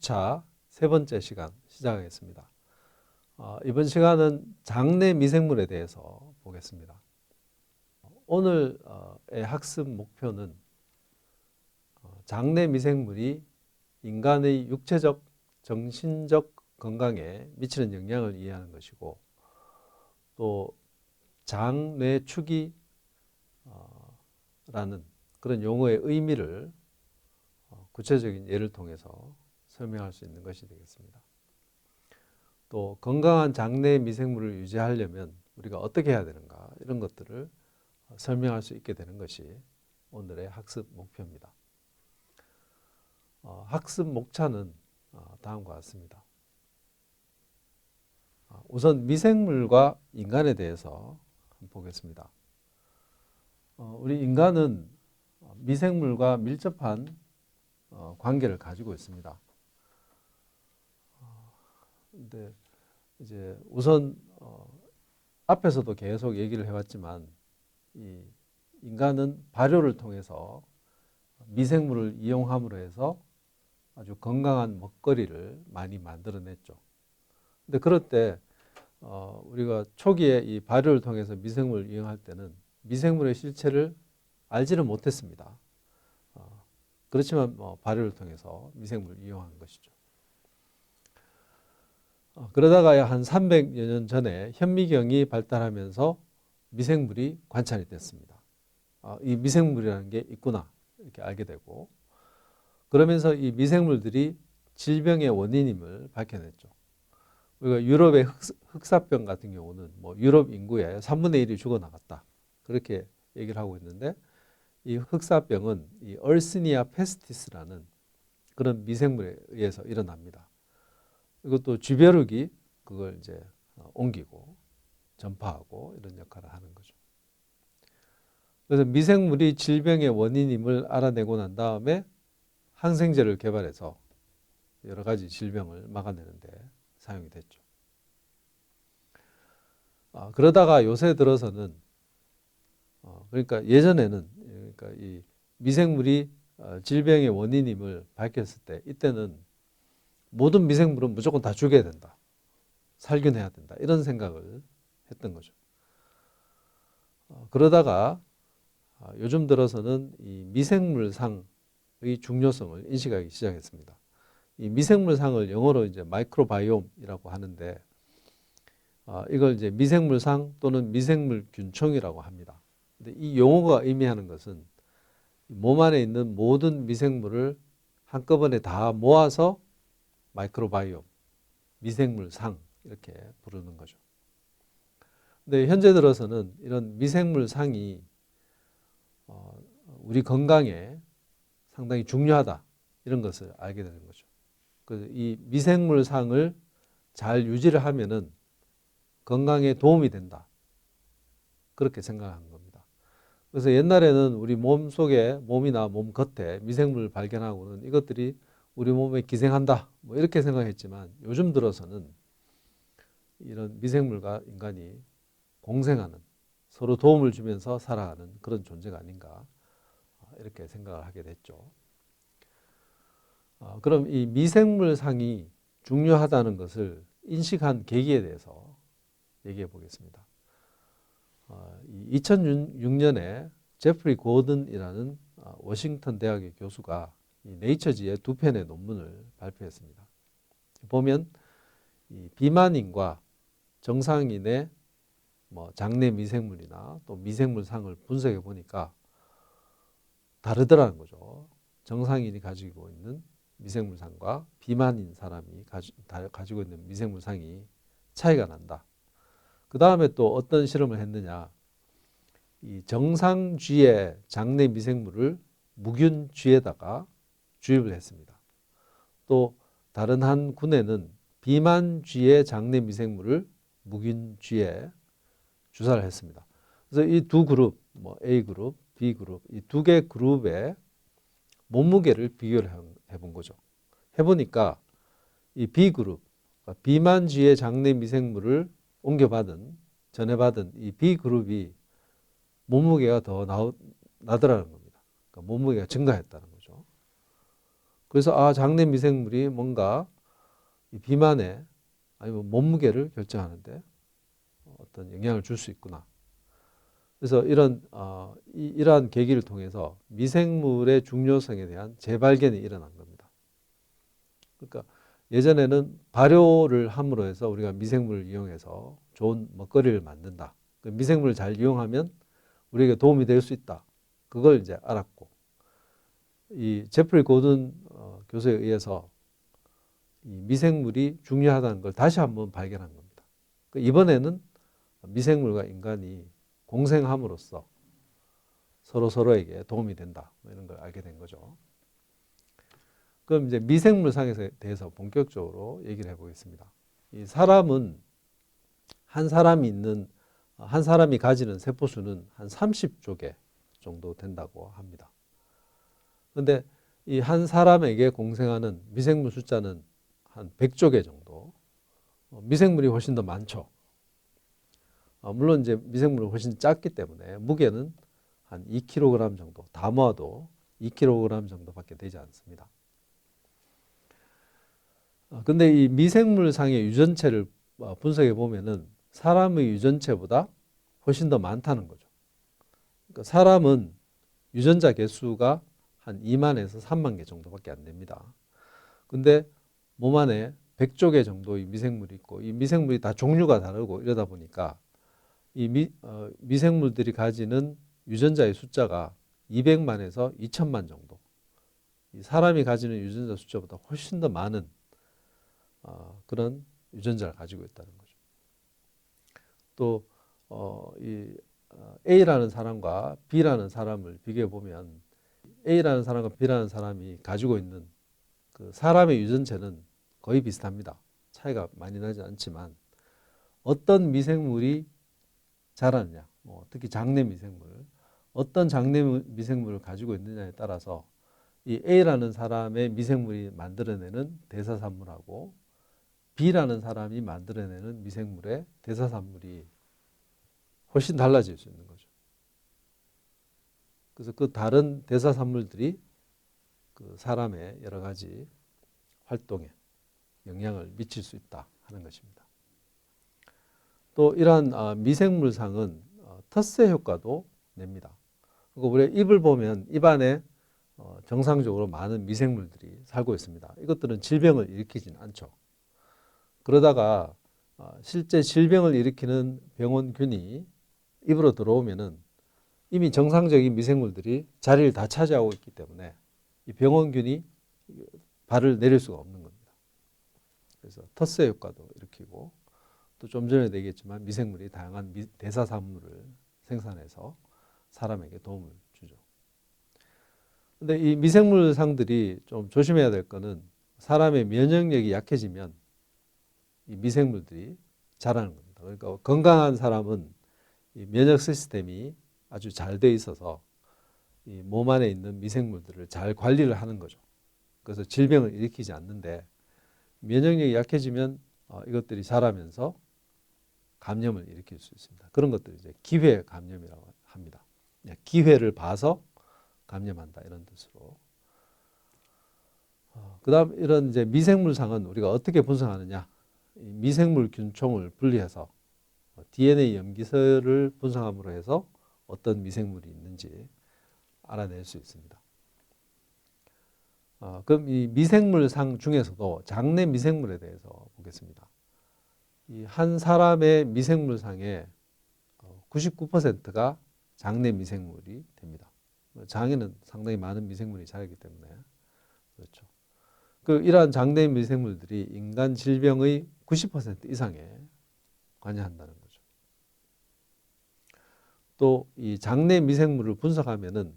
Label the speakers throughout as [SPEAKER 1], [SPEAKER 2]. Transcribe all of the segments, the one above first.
[SPEAKER 1] 6차 세 번째 시간 시작하겠습니다. 이번 시간은 장내 미생물에 대해서 보겠습니다. 오늘의 학습 목표는 장내 미생물이 인간의 육체적, 정신적 건강에 미치는 영향을 이해하는 것이고, 또 장뇌축이라는 그런 용어의 의미를 구체적인 예를 통해서 설명할 수 있는 것이 되겠습니다. 또 건강한 장내 미생물을 유지하려면 우리가 어떻게 해야 되는가, 이런 것들을 설명할 수 있게 되는 것이 오늘의 학습 목표입니다. 학습 목차는 다음과 같습니다. 우선 미생물과 인간에 대해서 보겠습니다. 우리 인간은 미생물과 밀접한 관계를 가지고 있습니다. 근데 이제 우선 앞에서도 계속 얘기를 해왔지만, 이 인간은 발효를 통해서 미생물을 이용함으로 해서 아주 건강한 먹거리를 많이 만들어냈죠. 근데 그럴 때 우리가 초기에 이 발효를 통해서 미생물을 이용할 때는 미생물의 실체를 알지를 못했습니다. 그렇지만 발효를 통해서 미생물을 이용한 것이죠. 그러다가 한 300여 년 전에 현미경이 발달하면서 미생물이 관찰이 됐습니다. 이 미생물이라는 게 있구나, 이렇게 알게 되고, 그러면서 이 미생물들이 질병의 원인임을 밝혀냈죠. 우리가 유럽의 흑사병 같은 경우는 유럽 인구의 3분의 1이 죽어나갔다, 그렇게 얘기를 하고 있는데, 이 흑사병은 이 얼스니아 페스티스라는 그런 미생물에 의해서 일어납니다. 이것도 쥐벼룩이 그걸 이제 옮기고 전파하고 이런 역할을 하는 거죠. 그래서 미생물이 질병의 원인임을 알아내고 난 다음에 항생제를 개발해서 여러 가지 질병을 막아내는 데 사용이 됐죠. 그러다가 요새 들어서는 그러니까 예전에는, 그러니까 이 미생물이 질병의 원인임을 밝혔을 때, 이때는 모든 미생물은 무조건 다 죽여야 된다, 살균해야 된다, 이런 생각을 했던 거죠. 그러다가 요즘 들어서는 이 미생물상의 중요성을 인식하기 시작했습니다. 이 미생물상을 영어로 이제 마이크로바이옴이라고 하는데, 이걸 이제 미생물상 또는 미생물균총이라고 합니다. 근데 이 용어가 의미하는 것은 몸 안에 있는 모든 미생물을 한꺼번에 다 모아서 마이크로바이옴, 미생물상, 이렇게 부르는 거죠. 근데 현재 들어서는 이런 미생물상이 우리 건강에 상당히 중요하다, 이런 것을 알게 되는 거죠. 그래서 이 미생물상을 잘 유지를 하면은 건강에 도움이 된다, 그렇게 생각한 겁니다. 그래서 옛날에는 우리 몸 속에, 몸이나 몸 겉에 미생물을 발견하고는 이것들이 우리 몸에 기생한다, 이렇게 생각했지만, 요즘 들어서는 이런 미생물과 인간이 공생하는, 서로 도움을 주면서 살아가는 그런 존재가 아닌가, 이렇게 생각을 하게 됐죠. 그럼 이 미생물상이 중요하다는 것을 인식한 계기에 대해서 얘기해 보겠습니다. 2006년에 제프리 고든이라는 워싱턴 대학의 교수가 이 네이처지에 2편의 논문을 발표했습니다. 보면 이 비만인과 정상인의 장내 미생물이나 또 미생물상을 분석해 보니까 다르더라는 거죠. 정상인이 가지고 있는 미생물상과 비만인 사람이 가지고 있는 미생물상이 차이가 난다. 그 다음에 또 어떤 실험을 했느냐, 이 정상 쥐의 장내 미생물을 무균 쥐에다가 주입을 했습니다. 또 다른 한 군에는 비만 쥐의 장내 미생물을 무균 쥐에 주사를 했습니다. 그래서 이 두 그룹, A 그룹, B 그룹, 이 두 개 그룹의 몸무게를 비교를 해본 거죠. 해보니까 이 B 그룹, 비만 쥐의 장내 미생물을 전해받은 이 B 그룹이 몸무게가 더 나더라는 겁니다. 그러니까 몸무게가 증가했다는 거죠. 그래서 장내 미생물이 뭔가 이 비만에 아니면 몸무게를 결정하는데 어떤 영향을 줄 수 있구나. 그래서 이러한 계기를 통해서 미생물의 중요성에 대한 재발견이 일어난 겁니다. 그러니까 예전에는 발효를 함으로 해서 우리가 미생물을 이용해서 좋은 먹거리를 만든다. 그 미생물을 잘 이용하면 우리에게 도움이 될 수 있다. 그걸 이제 알았고, 이 제프리 고든 교수에 의해서 이 미생물이 중요하다는 걸 다시 한번 발견한 겁니다. 이번에는 미생물과 인간이 공생함으로써 서로에게 도움이 된다. 이런 걸 알게 된 거죠. 그럼 이제 미생물상에 대해서 본격적으로 얘기를 해보겠습니다. 이 사람은 한 사람이 가지는 세포수는 한 30조 개 정도 된다고 합니다. 그런데 이 한 사람에게 공생하는 미생물 숫자는 한 100조 개 정도. 미생물이 훨씬 더 많죠. 물론 이제 미생물은 훨씬 작기 때문에 무게는 한 2kg 정도, 다 모아도 2kg 정도밖에 되지 않습니다. 근데 이 미생물상의 유전체를 분석해 보면은 사람의 유전체보다 훨씬 더 많다는 거죠. 그러니까 사람은 유전자 개수가 한 2만에서 3만 개 정도밖에 안 됩니다. 근데 몸 안에 100조 개 정도의 미생물이 있고, 이 미생물이 다 종류가 다르고 이러다 보니까 이 미생물들이 가지는 유전자의 숫자가 200만에서 2천만 정도. 사람이 가지는 유전자 숫자보다 훨씬 더 많은 그런 유전자를 가지고 있다는 거죠. 또 A라는 사람과 B라는 사람을 비교해 보면 A라는 사람과 B라는 사람이 가지고 있는 그 사람의 유전체는 거의 비슷합니다. 차이가 많이 나지 않지만 어떤 미생물이 자라느냐, 특히 장내 미생물, 어떤 장내 미생물을 가지고 있느냐에 따라서 이 A라는 사람의 미생물이 만들어내는 대사산물하고 B라는 사람이 만들어내는 미생물의 대사산물이 훨씬 달라질 수 있는 거죠. 그래서 그 다른 대사산물들이 그 사람의 여러 가지 활동에 영향을 미칠 수 있다 하는 것입니다. 또 이러한 미생물상은 텃세 효과도 냅니다. 우리 입을 보면 입 안에 정상적으로 많은 미생물들이 살고 있습니다. 이것들은 질병을 일으키지는 않죠. 그러다가 실제 질병을 일으키는 병원균이 입으로 들어오면은 이미 정상적인 미생물들이 자리를 다 차지하고 있기 때문에 이 병원균이 발을 내릴 수가 없는 겁니다. 그래서 텃세 효과도 일으키고 또 좀 전에도 얘기했지만 미생물이 다양한 대사산물을 생산해서 사람에게 도움을 주죠. 근데 이 미생물상들이 좀 조심해야 될 거는 사람의 면역력이 약해지면 이 미생물들이 자라는 겁니다. 그러니까 건강한 사람은 이 면역 시스템이 아주 잘 돼 있어서 이 몸 안에 있는 미생물들을 잘 관리를 하는 거죠. 그래서 질병을 일으키지 않는데 면역력이 약해지면 이것들이 자라면서 감염을 일으킬 수 있습니다. 그런 것들을 이제 기회 감염이라고 합니다. 기회를 봐서 감염한다 이런 뜻으로. 그다음 이런 이제 미생물상은 우리가 어떻게 분석하느냐? 미생물 균총을 분리해서 DNA 염기서를 분석함으로 해서 어떤 미생물이 있는지 알아낼 수 있습니다. 그럼 이 미생물상 중에서도 장내 미생물에 대해서 보겠습니다. 이 한 사람의 미생물상의 99%가 장내 미생물이 됩니다. 장에는 상당히 많은 미생물이 자라기 때문에 그렇죠. 이러한 장내 미생물들이 인간 질병의 90% 이상에 관여한다는 거죠. 또 이 장내 미생물을 분석하면은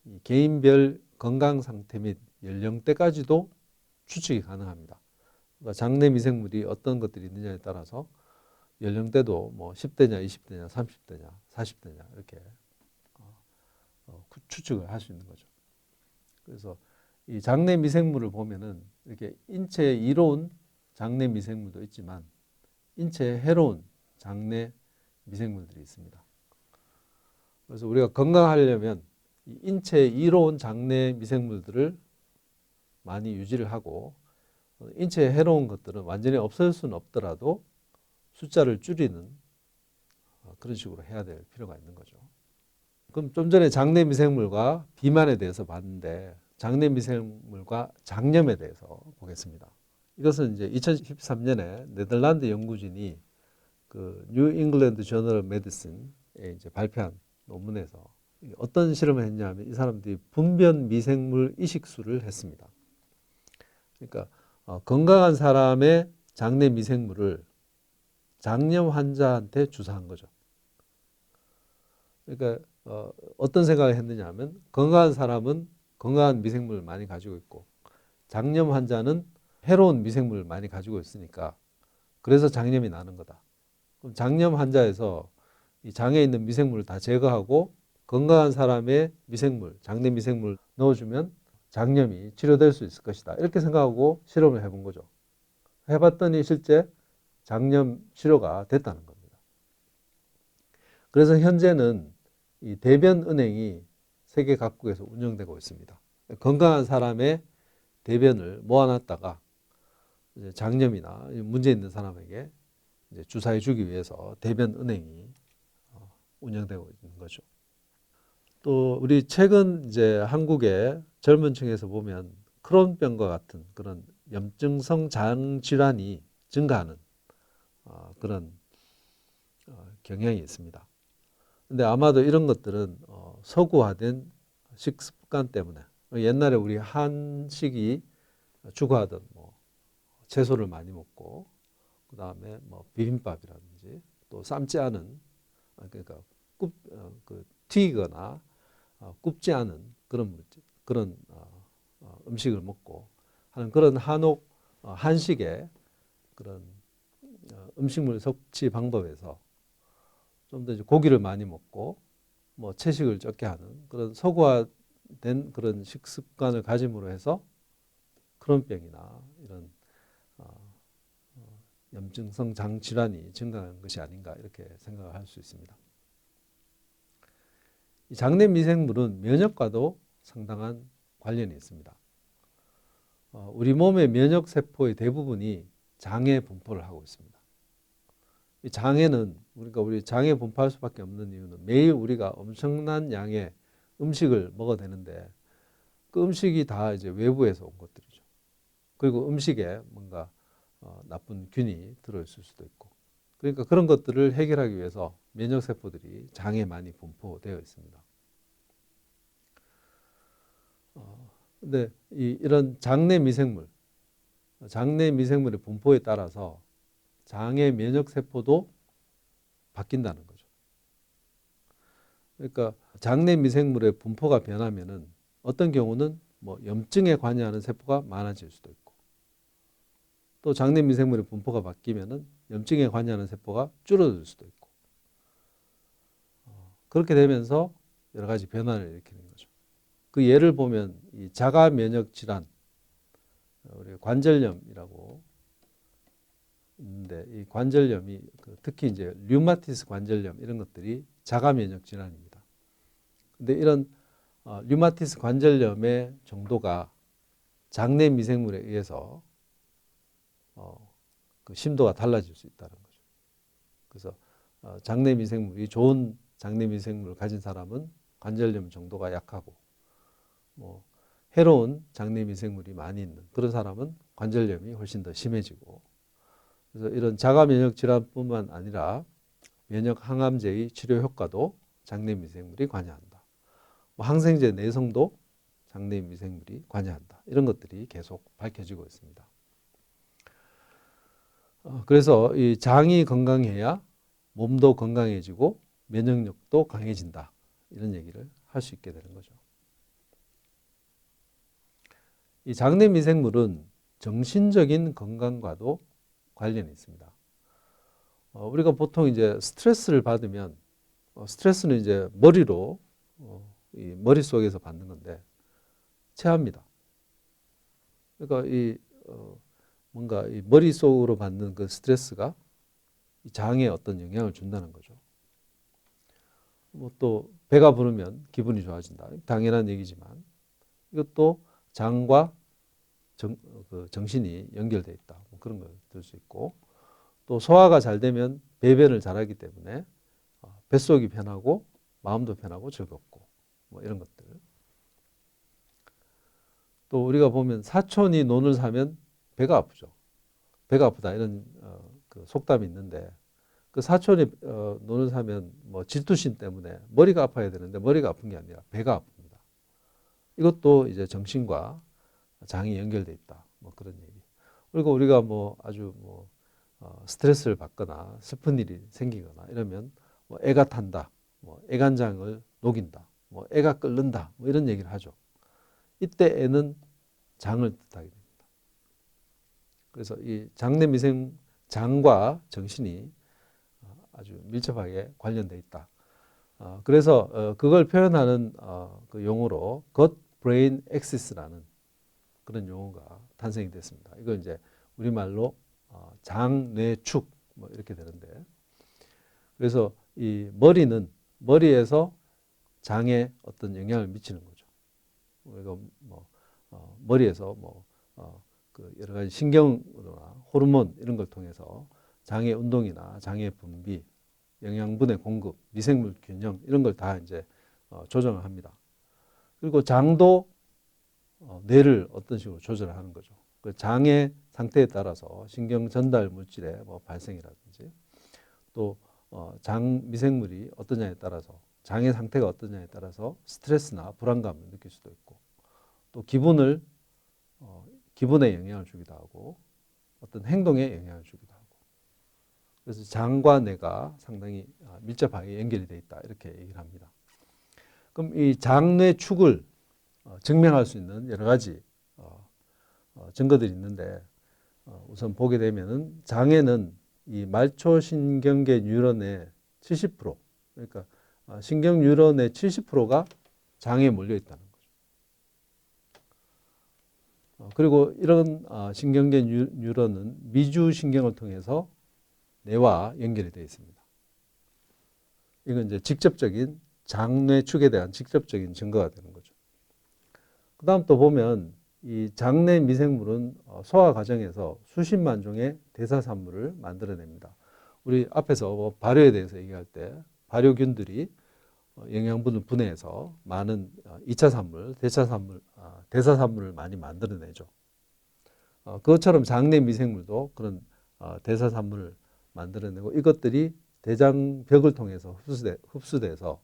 [SPEAKER 1] 이 개인별 건강 상태 및 연령대까지도 추측이 가능합니다. 그러니까 장내 미생물이 어떤 것들이 있느냐에 따라서 연령대도 뭐 10대냐, 20대냐, 30대냐, 40대냐 이렇게 추측을 할 수 있는 거죠. 그래서 이 장내 미생물을 보면은 이렇게 인체에 이로운 장내 미생물도 있지만 인체에 해로운 장내 미생물들이 있습니다. 그래서 우리가 건강하려면 인체에 이로운 장내 미생물들을 많이 유지를 하고 인체에 해로운 것들은 완전히 없앨 수는 없더라도 숫자를 줄이는 그런 식으로 해야 될 필요가 있는 거죠. 그럼 좀 전에 장내 미생물과 비만에 대해서 봤는데 장내 미생물과 장염에 대해서 보겠습니다. 이것은 이제 2013년에 네덜란드 연구진이 그 뉴 잉글랜드 저널 오브 메디슨에 이제 발표한 논문에서 어떤 실험을 했냐면 이 사람들이 분변 미생물 이식술을 했습니다. 그러니까 건강한 사람의 장내 미생물을 장염 환자한테 주사한 거죠. 그러니까 어떤 생각을 했느냐 하면 건강한 사람은 건강한 미생물을 많이 가지고 있고 장염 환자는 해로운 미생물을 많이 가지고 있으니까 그래서 장염이 나는 거다. 그럼 장염 환자에서 이 장에 있는 미생물을 다 제거하고 건강한 사람의 미생물, 장내 미생물 넣어주면 장염이 치료될 수 있을 것이다. 이렇게 생각하고 실험을 해본 거죠. 해봤더니 실제 장염 치료가 됐다는 겁니다. 그래서 현재는 이 대변은행이 세계 각국에서 운영되고 있습니다. 건강한 사람의 대변을 모아놨다가 이제 장염이나 문제 있는 사람에게 이제 주사해 주기 위해서 대변은행이 운영되고 있는 거죠. 또 우리 최근 이제 한국의 젊은 층에서 보면 크론병과 같은 그런 염증성 장 질환이 증가하는 그런 경향이 있습니다. 근데 아마도 이런 것들은 서구화된 식습관 때문에 옛날에 우리 한식이 추구하던 뭐 채소를 많이 먹고 그 다음에 뭐 비빔밥이라든지 또 삶지 않은 그러니까 튀기거나 굽지 않은 그런 음식을 먹고 하는 그런 한식의 그런 음식물 섭취 방법에서 좀 더 고기를 많이 먹고 뭐 채식을 적게 하는 그런 서구화된 그런 식습관을 가짐으로 해서 크론병이나 이런 염증성 장 질환이 증가한 것이 아닌가 이렇게 생각을 할 수 있습니다. 이 장내 미생물은 면역과도 상당한 관련이 있습니다. 우리 몸의 면역 세포의 대부분이 장에 분포를 하고 있습니다. 이 장에는 우리 장에 분포할 수밖에 없는 이유는 매일 우리가 엄청난 양의 음식을 먹어야 되는데 그 음식이 다 이제 외부에서 온 것들이죠. 그리고 음식에 뭔가 나쁜 균이 들어있을 수도 있고 그러니까 그런 것들을 해결하기 위해서 면역 세포들이 장에 많이 분포되어 있습니다. 근데 이런 장내 미생물의 분포에 따라서 장의 면역 세포도 바뀐다는 거죠. 그러니까 장내 미생물의 분포가 변하면은 어떤 경우는 뭐 염증에 관여하는 세포가 많아질 수도 있고 또 장내 미생물의 분포가 바뀌면은 염증에 관여하는 세포가 줄어들 수도 있고 그렇게 되면서 여러 가지 변화를 일으키는 거죠. 그 예를 보면 이 자가 면역 질환, 우리 관절염이라고 있는데 이 관절염이 특히 이제 류마티스 관절염 이런 것들이 자가 면역 질환입니다. 근데 이런 류마티스 관절염의 정도가 장내 미생물에 의해서 그 심도가 달라질 수 있다는 거죠. 그래서 장내 미생물이 좋은 장내 미생물을 가진 사람은 관절염 정도가 약하고 뭐 해로운 장내 미생물이 많이 있는 그런 사람은 관절염이 훨씬 더 심해지고 그래서 이런 자가 면역 질환뿐만 아니라 면역 항암제의 치료 효과도 장내 미생물이 관여한다. 뭐 항생제 내성도 장내 미생물이 관여한다. 이런 것들이 계속 밝혀지고 있습니다. 그래서 이 장이 건강해야 몸도 건강해지고 면역력도 강해진다. 이런 얘기를 할 수 있게 되는 거죠. 이 장내 미생물은 정신적인 건강과도 관련이 있습니다. 우리가 보통 이제 스트레스를 받으면 스트레스는 이제 머리로 이 머릿속에서 받는 건데 체합니다. 그러니까 뭔가 이 머릿속으로 받는 그 스트레스가 이 장에 어떤 영향을 준다는 거죠. 뭐 또 배가 부르면 기분이 좋아진다. 당연한 얘기지만 이것도 장과 그 정신이 연결되어 있다. 뭐 그런 걸 들 수 있고, 또 소화가 잘 되면 배변을 잘하기 때문에 뱃속이 편하고 마음도 편하고 즐겁고 뭐 이런 것들. 또 우리가 보면 사촌이 논을 사면 배가 아프죠. 배가 아프다 이런 그 속담이 있는데, 그 사촌이 논을 사면 뭐 질투심 때문에 머리가 아파야 되는데 머리가 아픈 게 아니라 배가 아픕니다. 이것도 이제 정신과 장이 연결돼 있다. 뭐 그런 얘기. 그리고 우리가 뭐 아주 뭐 스트레스를 받거나 슬픈 일이 생기거나 이러면 뭐 애가 탄다, 뭐 애간장을 녹인다, 뭐 애가 끓는다, 뭐 이런 얘기를 하죠. 이때 애는 장을 뜻하게 됩니다. 그래서 이 장내 미생 장과 정신이 아주 밀접하게 관련돼 있다. 그래서 그걸 표현하는 그 용어로 gut brain axis라는 그런 용어가 탄생이 됐습니다. 이걸 이제 우리말로 장뇌축 뭐 이렇게 되는데, 그래서 이 머리는 머리에서 장에 어떤 영향을 미치는 거죠. 우리가 뭐 머리에서 그 여러 가지 신경이나 호르몬 이런 걸 통해서 장의 운동이나 장의 분비, 영양분의 공급, 미생물 균형 이런 걸 다 이제 조정을 합니다. 그리고 장도 뇌를 어떤 식으로 조절을 하는 거죠. 그 장의 상태에 따라서 신경 전달 물질의 뭐 발생이라든지, 또 장 미생물이 어떠냐에 따라서, 장의 상태가 어떠냐에 따라서 스트레스나 불안감을 느낄 수도 있고, 또 기분에 영향을 주기도 하고 어떤 행동에 영향을 주기도 하고, 그래서 장과 뇌가 상당히 밀접하게 연결이 되어 있다 이렇게 얘기를 합니다. 그럼 이 장뇌축을 증명할 수 있는 여러 가지 증거들이 있는데, 우선 보게 되면은 장에는 이 말초신경계 뉴런의 70%, 그러니까 신경 뉴런의 70%가 장에 몰려 있다는 거죠. 그리고 이런 신경계 뉴런은 미주신경을 통해서 뇌와 연결이 되어 있습니다. 이건 이제 직접적인 장뇌축에 대한 직접적인 증거가 되는 거죠. 그 다음 또 보면 이 장내 미생물은 소화 과정에서 수십만 종의 대사산물을 만들어냅니다. 우리 앞에서 뭐 발효에 대해서 얘기할 때 발효균들이 영양분을 분해해서 많은 2차 산물, 대사산물을 많이 만들어내죠. 그것처럼 장내 미생물도 그런 대사산물을 만들어내고, 이것들이 대장벽을 통해서 흡수돼서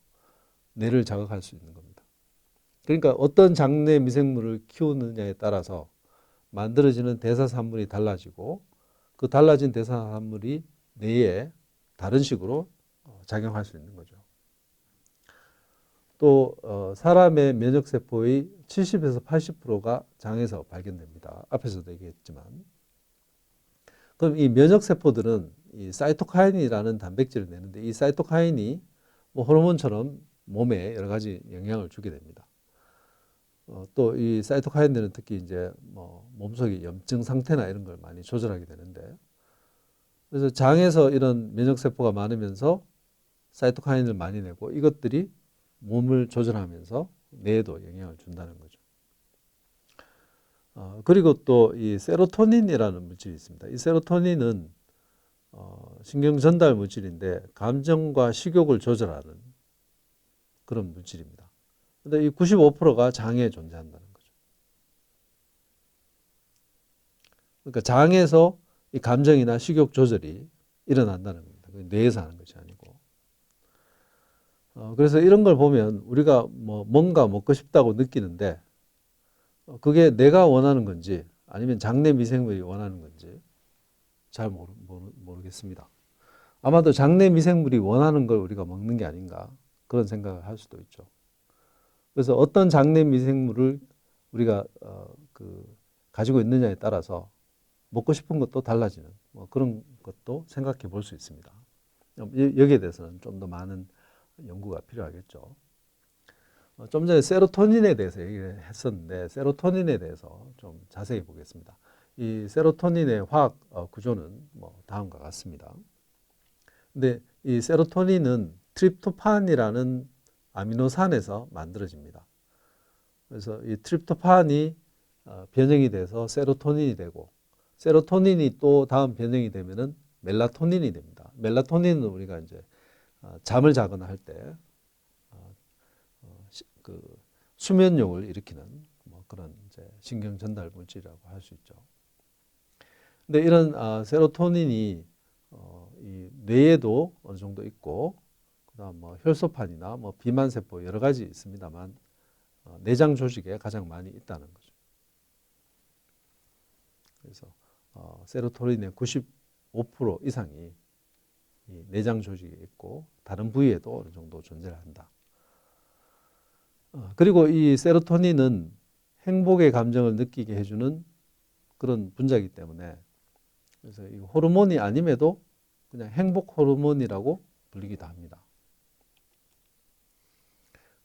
[SPEAKER 1] 뇌를 자극할 수 있는 겁니다. 그러니까 어떤 장내 미생물을 키우느냐에 따라서 만들어지는 대사산물이 달라지고, 그 달라진 대사산물이 뇌에 다른 식으로 작용할 수 있는 거죠. 또 사람의 면역세포의 70에서 80%가 장에서 발견됩니다. 앞에서도 얘기했지만. 그럼 이 면역세포들은 이 사이토카인이라는 단백질을 내는데, 이 사이토카인이 뭐 호르몬처럼 몸에 여러 가지 영향을 주게 됩니다. 또 이 사이토카인들은 특히 이제 뭐 몸속의 염증 상태나 이런 걸 많이 조절하게 되는데, 그래서 장에서 이런 면역세포가 많으면서 사이토카인을 많이 내고, 이것들이 몸을 조절하면서 뇌에도 영향을 준다는 거죠. 그리고 또 이 세로토닌이라는 물질이 있습니다. 이 세로토닌은 신경 전달 물질인데 감정과 식욕을 조절하는 그런 물질입니다. 근데 이 95%가 장에 존재한다는 거죠. 그러니까 장에서 이 감정이나 식욕 조절이 일어난다는 겁니다. 뇌에서 하는 것이 아니고. 그래서 이런 걸 보면 우리가 뭐 뭔가 먹고 싶다고 느끼는데, 그게 내가 원하는 건지 아니면 장내 미생물이 원하는 건지 잘 모르겠습니다. 아마도 장내 미생물이 원하는 걸 우리가 먹는 게 아닌가, 그런 생각을 할 수도 있죠. 그래서 어떤 장내 미생물을 우리가 가지고 있느냐에 따라서 먹고 싶은 것도 달라지는 뭐 그런 것도 생각해 볼 수 있습니다. 여기에 대해서는 좀 더 많은 연구가 필요하겠죠. 좀 전에 세로토닌에 대해서 얘기를 했었는데, 세로토닌에 대해서 좀 자세히 보겠습니다. 이 세로토닌의 화학 구조는 뭐 다음과 같습니다. 근데 이 세로토닌은 트립토판이라는 아미노산에서 만들어집니다. 그래서 이 트립토판이 변형이 돼서 세로토닌이 되고, 세로토닌이 또 다음 변형이 되면은 멜라토닌이 됩니다. 멜라토닌은 우리가 이제 잠을 자거나 할 때 그 수면욕을 일으키는 뭐 그런 이제 신경 전달 물질이라고 할 수 있죠. 근데 이런 세로토닌이 이 뇌에도 어느 정도 있고, 그다음 뭐 혈소판이나 뭐 비만 세포 여러 가지 있습니다만 내장 조직에 가장 많이 있다는 거죠. 그래서 세로토닌의 95% 이상이 이 내장 조직에 있고 다른 부위에도 어느 정도 존재를 한다. 그리고 이 세로토닌은 행복의 감정을 느끼게 해주는 그런 분자이기 때문에, 그래서 이 호르몬이 아님에도 그냥 행복 호르몬이라고 불리기도 합니다.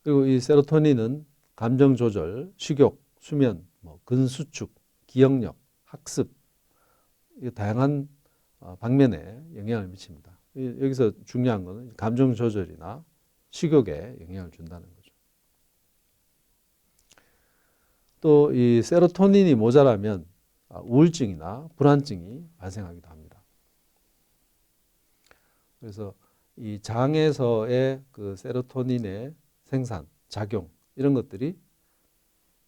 [SPEAKER 1] 그리고 이 세로토닌은 감정 조절, 식욕, 수면, 뭐 근수축, 기억력, 학습, 다양한 방면에 영향을 미칩니다. 여기서 중요한 것은 감정 조절이나 식욕에 영향을 준다는 거죠. 또 이 세로토닌이 모자라면 우울증이나 불안증이 발생하기도 합니다. 그래서 이 장에서의 그 세로토닌의 생산, 작용 이런 것들이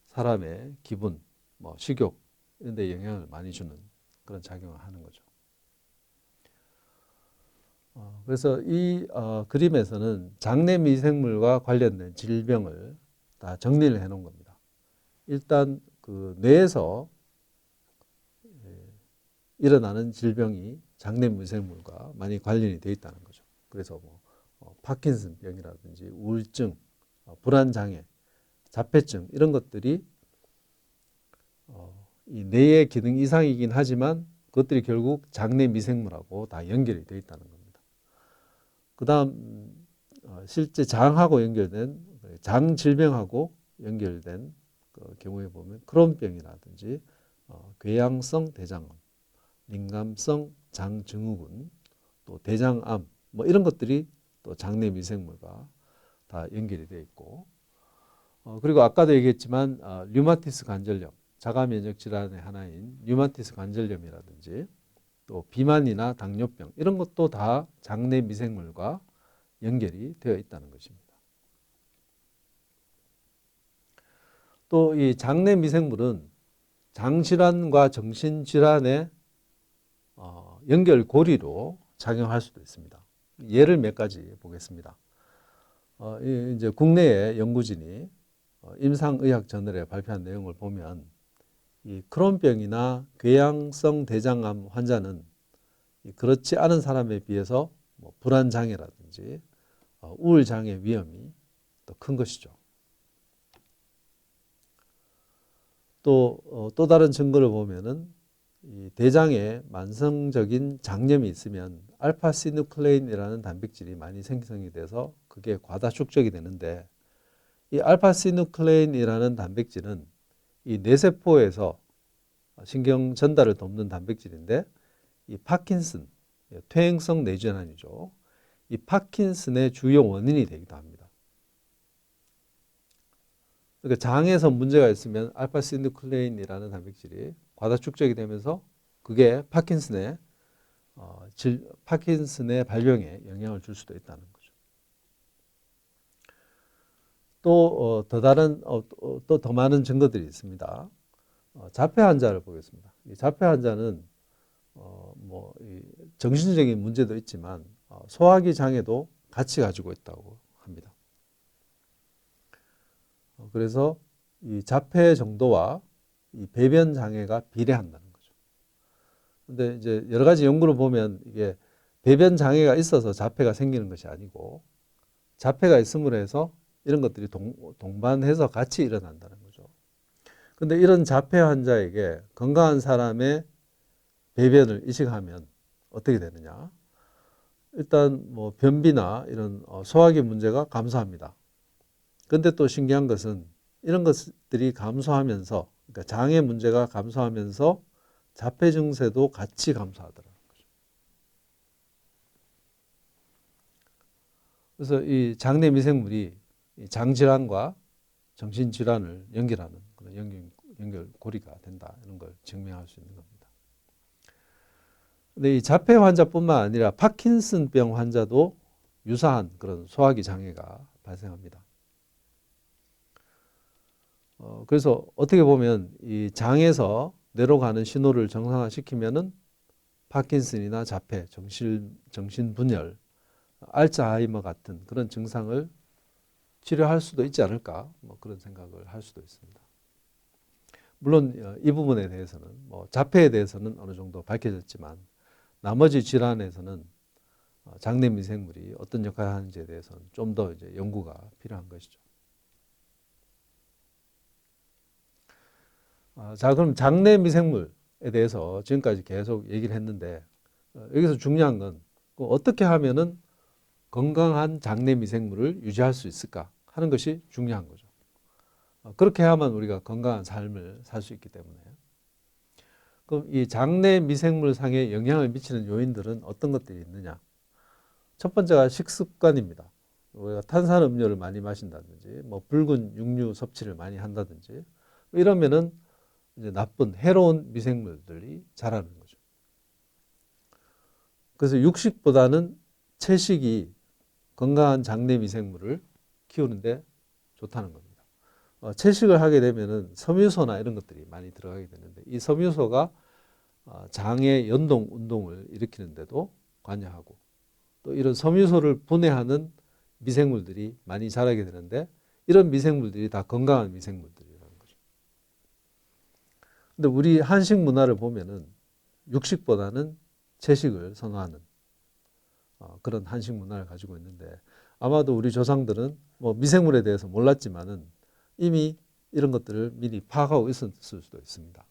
[SPEAKER 1] 사람의 기분, 뭐 식욕 이런 데 영향을 많이 주는 그런 작용을 하는 거죠. 그래서 이 그림에서는 장내 미생물과 관련된 질병을 다 정리를 해 놓은 겁니다. 일단 그 뇌에서 일어나는 질병이 장내 미생물과 많이 관련이 되어 있다는 거죠. 그래서 뭐 파킨슨 병이라든지 우울증, 불안 장애, 자폐증 이런 것들이 이 뇌의 기능 이상이긴 하지만 그것들이 결국 장내 미생물하고 다 연결이 되어 있다는 겁니다. 그다음 실제 장하고 연결된 장 질병하고 연결된 그 경우에 보면 크론병이라든지 궤양성 대장암, 민감성 장증후군, 또 대장암 뭐 이런 것들이 또 장내 미생물과 다 연결이 되어 있고, 그리고 아까도 얘기했지만 류마티스 관절염, 자가 면역 질환의 하나인 류마티스 관절염이라든지 또 비만이나 당뇨병 이런 것도 다 장내 미생물과 연결이 되어 있다는 것입니다. 또 이 장내 미생물은 장질환과 정신질환의 연결고리로 작용할 수도 있습니다. 예를 몇 가지 보겠습니다. 이제 국내의 연구진이 임상의학 저널에 발표한 내용을 보면 이 크론병이나 궤양성 대장암 환자는 그렇지 않은 사람에 비해서 뭐 불안 장애라든지 우울 장애 위험이 더 큰 것이죠. 또 다른 증거를 보면은 이 대장에 만성적인 장염이 있으면 알파시누클레인이라는 단백질이 많이 생성이 돼서 그게 과다 축적이 되는데, 이 알파시누클레인이라는 단백질은 이 뇌세포에서 신경 전달을 돕는 단백질인데, 이 파킨슨, 퇴행성 뇌질환이죠. 이 파킨슨의 주요 원인이 되기도 합니다. 그러니까 장에서 문제가 있으면 알파시누클레인이라는 단백질이 과다 축적이 되면서 그게 파킨슨의 발병에 영향을 줄 수도 있다는 거죠. 또 또 더 많은 증거들이 있습니다. 자폐 환자를 보겠습니다. 이 자폐 환자는 이 정신적인 문제도 있지만 소화기 장애도 같이 가지고 있다고 합니다. 그래서 이 자폐 정도와 이 배변 장애가 비례한다는 거죠. 근데 이제 여러 가지 연구를 보면 이게 배변 장애가 있어서 자폐가 생기는 것이 아니고 자폐가 있음으로 해서 이런 것들이 동반해서 같이 일어난다는 거죠. 근데 이런 자폐 환자에게 건강한 사람의 배변을 이식하면 어떻게 되느냐? 일단 뭐 변비나 이런 소화기 문제가 감소합니다. 근데 또 신기한 것은 이런 것들이 감소하면서, 그러니까 장애 문제가 감소하면서 자폐 증세도 같이 감소하더라고요. 그래서 이 장내 미생물이 이 장질환과 정신질환을 연결하는 그런 연결고리가 된다. 이런 걸 증명할 수 있는 겁니다. 근데 이 자폐 환자뿐만 아니라 파킨슨병 환자도 유사한 그런 소화기 장애가 발생합니다. 그래서 어떻게 보면 이 장에서 뇌로 가는 신호를 정상화시키면은 파킨슨이나 자폐, 정신분열, 알츠하이머 같은 그런 증상을 치료할 수도 있지 않을까, 뭐 그런 생각을 할 수도 있습니다. 물론 이 부분에 대해서는 뭐 자폐에 대해서는 어느 정도 밝혀졌지만 나머지 질환에서는 장내 미생물이 어떤 역할을 하는지에 대해서는 좀 더 이제 연구가 필요한 것이죠. 자, 그럼 장내 미생물에 대해서 지금까지 계속 얘기를 했는데 여기서 중요한 건 어떻게 하면은 건강한 장내 미생물을 유지할 수 있을까 하는 것이 중요한 거죠. 그렇게 해야만 우리가 건강한 삶을 살 수 있기 때문에. 그럼 이 장내 미생물 상에 영향을 미치는 요인들은 어떤 것들이 있느냐? 첫 번째가 식습관입니다. 우리가 탄산음료를 많이 마신다든지, 뭐 붉은 육류 섭취를 많이 한다든지, 이러면은 이제 나쁜 해로운 미생물들이 자라는 거죠. 그래서 육식보다는 채식이 건강한 장내 미생물을 키우는데 좋다는 겁니다. 채식을 하게 되면은 섬유소나 이런 것들이 많이 들어가게 되는데 이 섬유소가 장의 연동 운동을 일으키는데도 관여하고 또 이런 섬유소를 분해하는 미생물들이 많이 자라게 되는데 이런 미생물들이 다 건강한 미생물들이라는 거죠. 근데 우리 한식 문화를 보면은 육식보다는 채식을 선호하는 그런 한식 문화를 가지고 있는데 아마도 우리 조상들은 뭐 미생물에 대해서 몰랐지만은 이미 이런 것들을 미리 파악하고 있었을 수도 있습니다.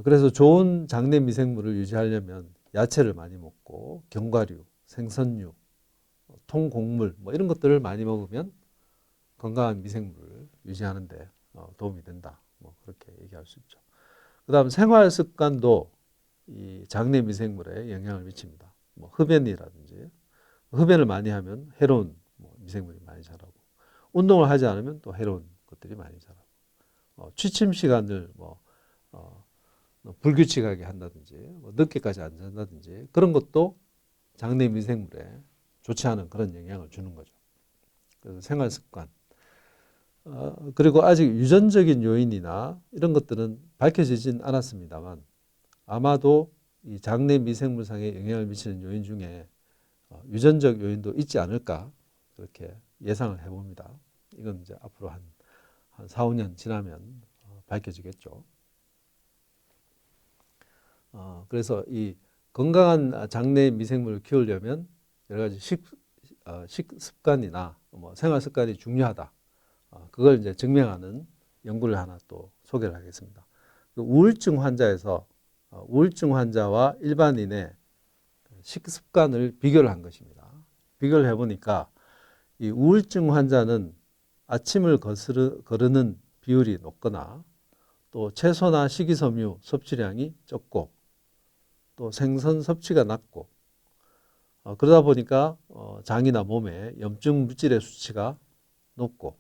[SPEAKER 1] 그래서 좋은 장내 미생물을 유지하려면 야채를 많이 먹고 견과류, 생선류, 통곡물 뭐 이런 것들을 많이 먹으면 건강한 미생물을 유지하는 데 도움이 된다. 뭐 그렇게 얘기할 수 있죠. 그다음 생활 습관도 이 장내 미생물에 영향을 미칩니다. 뭐 흡연이라든지 흡연을 많이 하면 해로운 미생물이 많이 자라고 운동을 하지 않으면 또 해로운 것들이 많이 자라고 취침 시간을 불규칙하게 한다든지 늦게까지 안 잔다든지 그런 것도 장내 미생물에 좋지 않은 그런 영향을 주는 거죠. 그래서 생활 습관 그리고 아직 유전적인 요인이나 이런 것들은 밝혀지진 않았습니다만 아마도 이 장내 미생물상에 영향을 미치는 요인 중에 유전적 요인도 있지 않을까 그렇게 예상을 해봅니다. 이건 이제 앞으로 한 4, 5년 지나면 밝혀지겠죠. 그래서 이 건강한 장내 미생물을 키우려면 여러 가지 식습관이나 뭐 생활 습관이 중요하다. 그걸 이제 증명하는 연구를 하나 또 소개를 하겠습니다. 우울증 환자에서 우울증 환자와 일반인의 식습관을 비교를 한 것입니다. 비교를 해보니까 이 우울증 환자는 아침을 거르는 비율이 높거나 또 채소나 식이섬유 섭취량이 적고 또 생선 섭취가 낮고 그러다 보니까 장이나 몸에 염증 물질의 수치가 높고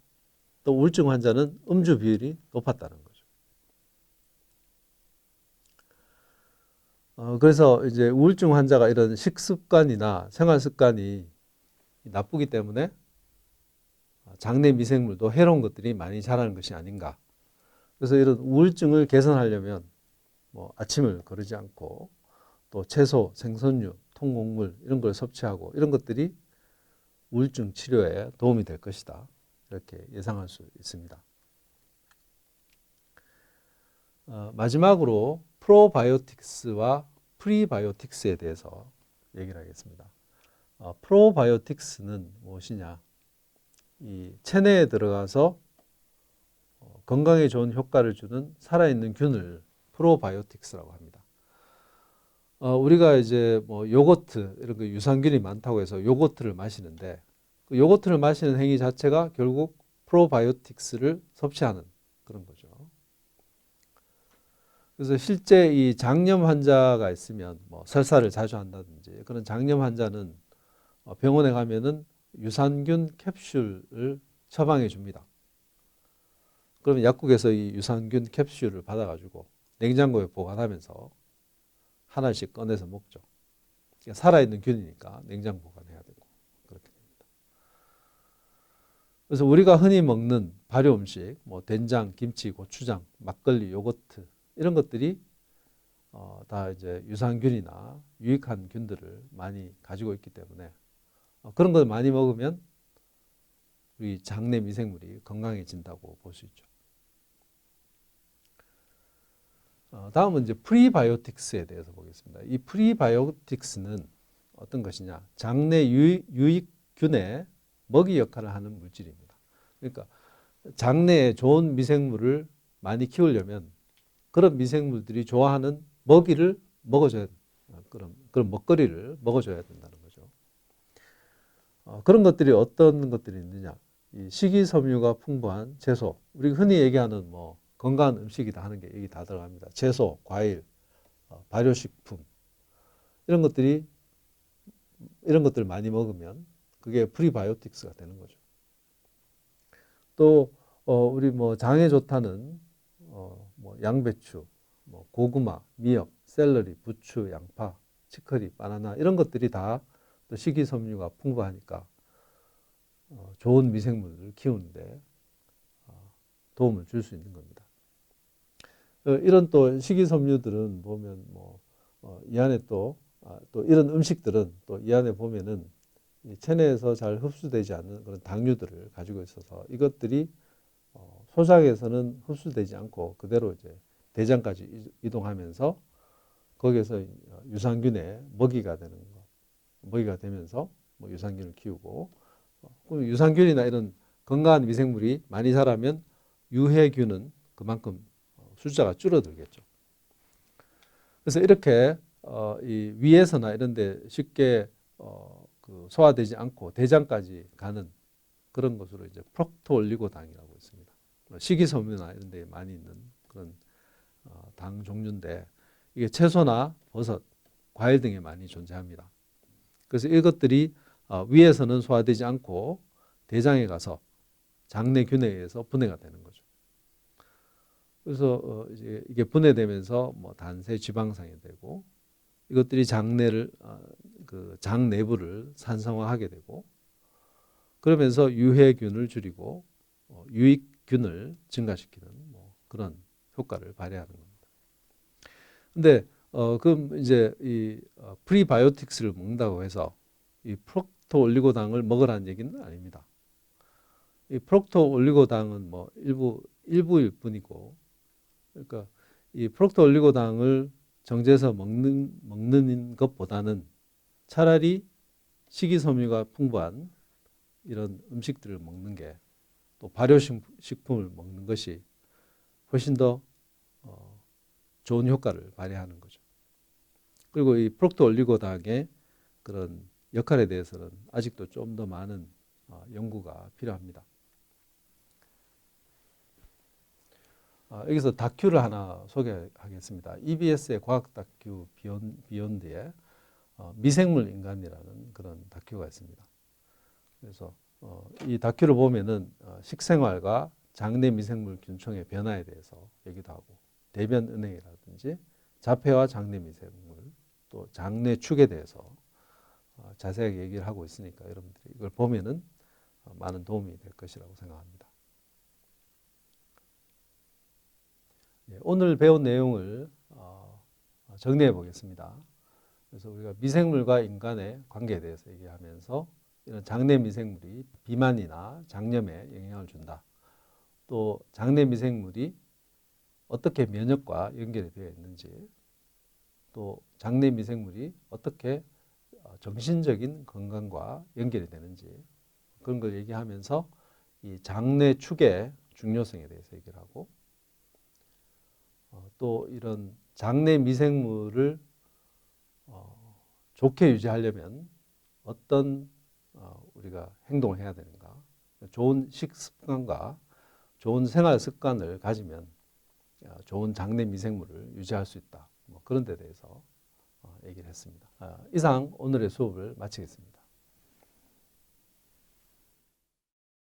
[SPEAKER 1] 또 우울증 환자는 음주 비율이 높았다는 거죠. 그래서 이제 우울증 환자가 이런 식습관이나 생활 습관이 나쁘기 때문에 장내 미생물도 해로운 것들이 많이 자라는 것이 아닌가. 그래서 이런 우울증을 개선하려면 뭐 아침을 거르지 않고 또 채소, 생선류, 통곡물 이런 걸 섭취하고 이런 것들이 우울증 치료에 도움이 될 것이다. 이렇게 예상할 수 있습니다. 마지막으로 프로바이오틱스와 프리바이오틱스에 대해서 얘기를 하겠습니다. 프로바이오틱스는 무엇이냐? 이 체내에 들어가서 건강에 좋은 효과를 주는 살아있는 균을 프로바이오틱스라고 합니다. 우리가 이제 뭐 요거트 이런 거 유산균이 많다고 해서 요거트를 마시는데 그 요거트를 마시는 행위 자체가 결국 프로바이오틱스를 섭취하는 그런 거죠. 그래서 실제 이 장염 환자가 있으면 뭐 설사를 자주 한다든지 그런 장염 환자는 병원에 가면은 유산균 캡슐을 처방해 줍니다. 그러면 약국에서 이 유산균 캡슐을 받아가지고 냉장고에 보관하면서 하나씩 꺼내서 먹죠. 그러니까 살아있는 균이니까 냉장 보관해야 되고 그렇게 됩니다. 그래서 우리가 흔히 먹는 발효 음식, 뭐 된장, 김치, 고추장, 막걸리, 요거트 이런 것들이 다 이제 유산균이나 유익한 균들을 많이 가지고 있기 때문에 그런 걸 많이 먹으면 우리 장내 미생물이 건강해진다고 볼 수 있죠. 다음은 이제 프리바이오틱스에 대해서 보겠습니다. 이 프리바이오틱스는 어떤 것이냐? 장내 유익균의 먹이 역할을 하는 물질입니다. 그러니까 장내에 좋은 미생물을 많이 키우려면 그런 미생물들이 좋아하는 먹이를 먹어줘야 그런 먹거리를 먹어줘야 된다는 거죠. 그런 것들이 어떤 것들이 있느냐? 이 식이섬유가 풍부한 채소, 우리가 흔히 얘기하는 뭐 건강한 음식이다 하는 게 여기 다 들어갑니다. 채소, 과일, 발효식품 이런 것들을 많이 먹으면 그게 프리바이오틱스가 되는 거죠. 또 우리 뭐 장에 좋다는 뭐 양배추, 뭐 고구마, 미역, 샐러리, 부추, 양파, 치커리, 바나나 이런 것들이 다 또 식이섬유가 풍부하니까 좋은 미생물을 키우는데 도움을 줄 수 있는 겁니다. 이런 또 식이섬유들은 보면 뭐 이 안에 또 이런 음식들은 또 이 안에 보면은 체내에서 잘 흡수되지 않는 그런 당류들을 가지고 있어서 이것들이 소장에서는 흡수되지 않고 그대로 이제 대장까지 이동하면서 거기에서 유산균의 먹이가 되는 거, 먹이가 되면서 뭐 유산균을 키우고 그럼 유산균이나 이런 건강한 미생물이 많이 자라면 유해균은 그만큼 숫자가 줄어들겠죠. 그래서 이렇게 이 위에서나 이런 데 쉽게 그 소화되지 않고 대장까지 가는 그런 것으로 이제 프록토올리고당이라고 있습니다. 식이섬유나 이런 데 많이 있는 그런 당 종류인데 이게 채소나 버섯, 과일 등에 많이 존재합니다. 그래서 이것들이 위에서는 소화되지 않고 대장에 가서 장내균에 의해서 분해가 되는 거죠. 그래서 이제 이게 분해되면서 뭐 단세 지방산이 되고 이것들이 장내를 그 장 내부를 산성화하게 되고 그러면서 유해균을 줄이고 유익균을 증가시키는 뭐 그런 효과를 발휘하는 겁니다. 근데 그럼 이제 이 프리바이오틱스를 먹는다고 해서 이 프록토올리고당을 먹으라는 얘기는 아닙니다. 이 프록토올리고당은 뭐 일부일 뿐이고, 그러니까 이 프록토올리고당을 정제해서 먹는 것보다는 차라리 식이섬유가 풍부한 이런 음식들을 먹는 게 또 발효식품을 먹는 것이 훨씬 더 좋은 효과를 발휘하는 거죠. 그리고 이 프록토올리고당의 그런 역할에 대해서는 아직도 좀 더 많은 연구가 필요합니다. 여기서 다큐를 하나 소개하겠습니다. EBS의 과학 다큐 비욘드에 미생물 인간이라는 그런 다큐가 있습니다. 그래서 이 다큐를 보면은 식생활과 장내 미생물 균총의 변화에 대해서 얘기도 하고 대변 은행이라든지 자폐와 장내 미생물 또 장내 축에 대해서 자세하게 얘기를 하고 있으니까 여러분들이 이걸 보면은 많은 도움이 될 것이라고 생각합니다. 오늘 배운 내용을 정리해 보겠습니다. 그래서 우리가 미생물과 인간의 관계에 대해서 얘기하면서 이런 장내 미생물이 비만이나 장염에 영향을 준다. 또 장내 미생물이 어떻게 면역과 연결이 되어 있는지, 또 장내 미생물이 어떻게 정신적인 건강과 연결이 되는지 그런 걸 얘기하면서 이 장내 축의 중요성에 대해서 얘기를 하고 또 이런 장내 미생물을 좋게 유지하려면 어떤 우리가 행동을 해야 되는가, 좋은 식습관과 좋은 생활 습관을 가지면 좋은 장내 미생물을 유지할 수 있다. 뭐 그런 데 대해서 얘기를 했습니다. 이상 오늘의 수업을 마치겠습니다.